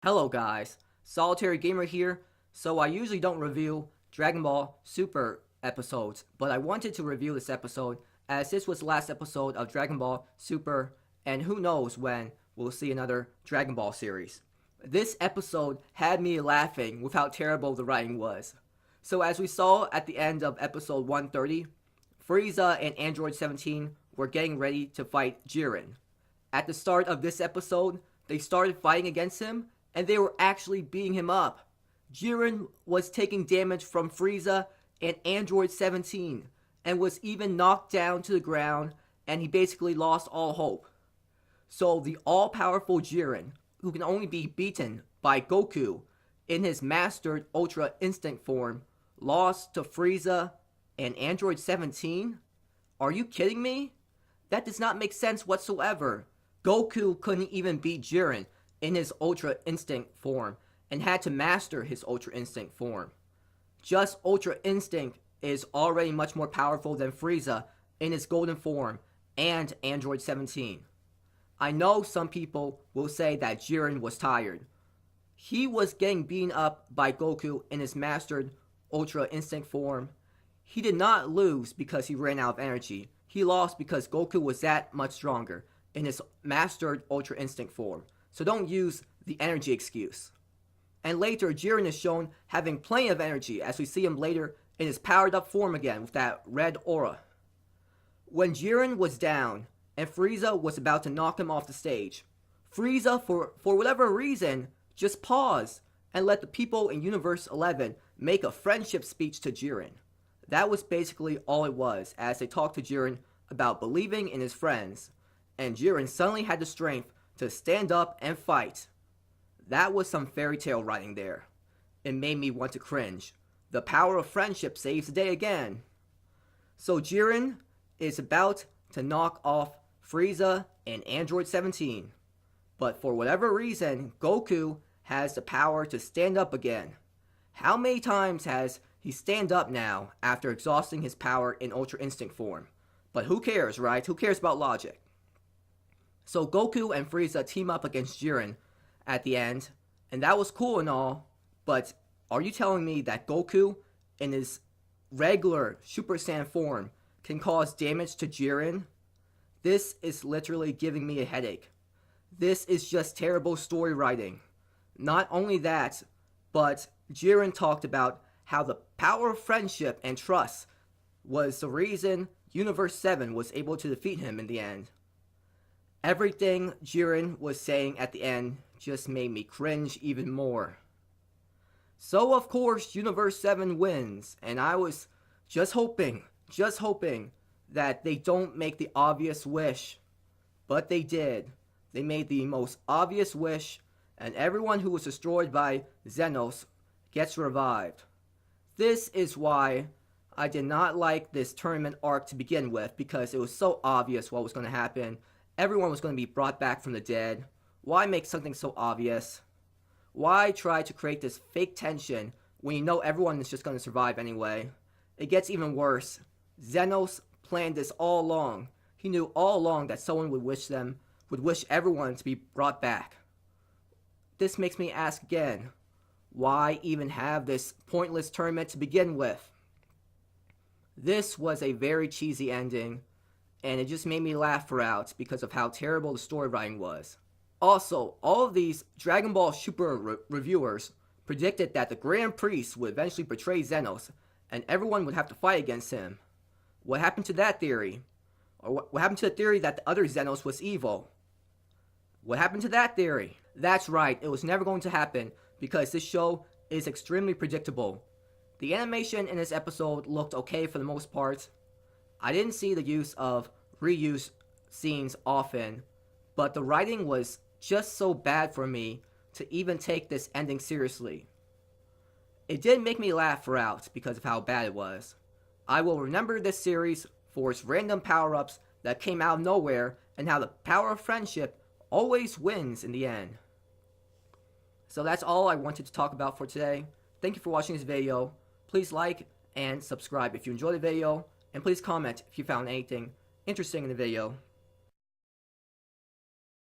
Hello guys, Solitary Gamer here. So I usually don't review Dragon Ball Super episodes, but I wanted to review this episode as this was the last episode of Dragon Ball Super, and who knows when we'll see another Dragon Ball series. This episode had me laughing with how terrible the writing was. So as we saw at the end of episode 130, Frieza and Android 17 were getting ready to fight Jiren. At the start of this episode, they started fighting against him, and they were actually beating him up. Jiren was taking damage from Frieza and Android 17, and was even knocked down to the ground, and he basically lost all hope. So the all-powerful Jiren, who can only be beaten by Goku in his mastered Ultra Instinct form, lost to Frieza and Android 17? Are you kidding me? That does not make sense whatsoever. Goku couldn't even beat Jiren in his Ultra Instinct form and had to master his Ultra Instinct form. Just Ultra Instinct is already much more powerful than Frieza in his golden form and Android 17. I know some people will say that Jiren was tired. He was getting beaten up by Goku in his mastered Ultra Instinct form. He did not lose because he ran out of energy. He lost because Goku was that much stronger in his mastered Ultra Instinct form. So don't use the energy excuse. And later, Jiren is shown having plenty of energy as we see him later in his powered up form again with that red aura. When Jiren was down and Frieza was about to knock him off the stage, Frieza, for whatever reason, just paused and let the people in Universe 11 make a friendship speech to Jiren. That was basically all it was, as they talked to Jiren about believing in his friends, and Jiren suddenly had the strength to stand up and fight. That was some fairy tale writing there. It made me want to cringe. The power of friendship saves the day again. So Jiren is about to knock off Frieza and Android 17. But for whatever reason, Goku has the power to stand up again. How many times has he stand up now after exhausting his power in Ultra Instinct form? But who cares, right? Who cares about logic? So Goku and Frieza team up against Jiren at the end, and that was cool and all, but are you telling me that Goku, in his regular Super Saiyan form, can cause damage to Jiren? This is literally giving me a headache. This is just terrible story writing. Not only that, but Jiren talked about how the power of friendship and trust was the reason Universe 7 was able to defeat him in the end. Everything Jiren was saying at the end just made me cringe even more. So of course Universe 7 wins, and I was just hoping that they don't make the obvious wish. But they did. They made the most obvious wish, and everyone who was destroyed by Xenos gets revived. This is why I did not like this tournament arc to begin with, because it was so obvious what was going to happen. Everyone was going to be brought back from the dead. Why make something so obvious? Why try to create this fake tension when you know everyone is just going to survive anyway? It gets even worse. Xenos planned this all along. He knew all along that someone would wish everyone to be brought back. This makes me ask again, why even have this pointless tournament to begin with? This was a very cheesy ending, and it just made me laugh throughout because of how terrible the story writing was. Also, all of these Dragon Ball Super reviewers predicted that the Grand Priest would eventually betray Xenos, and everyone would have to fight against him. What happened to that theory? Or what happened to the theory that the other Xenos was evil? What happened to that theory? That's right, it was never going to happen, because this show is extremely predictable. The animation in this episode looked okay for the most part. I didn't see the use of reuse scenes often, but the writing was just so bad for me to even take this ending seriously. It did make me laugh throughout because of how bad it was. I will remember this series for its random power-ups that came out of nowhere and how the power of friendship always wins in the end. So that's all I wanted to talk about for today. Thank you for watching this video. Please like and subscribe if you enjoyed the video, and please comment if you found anything interesting in the video.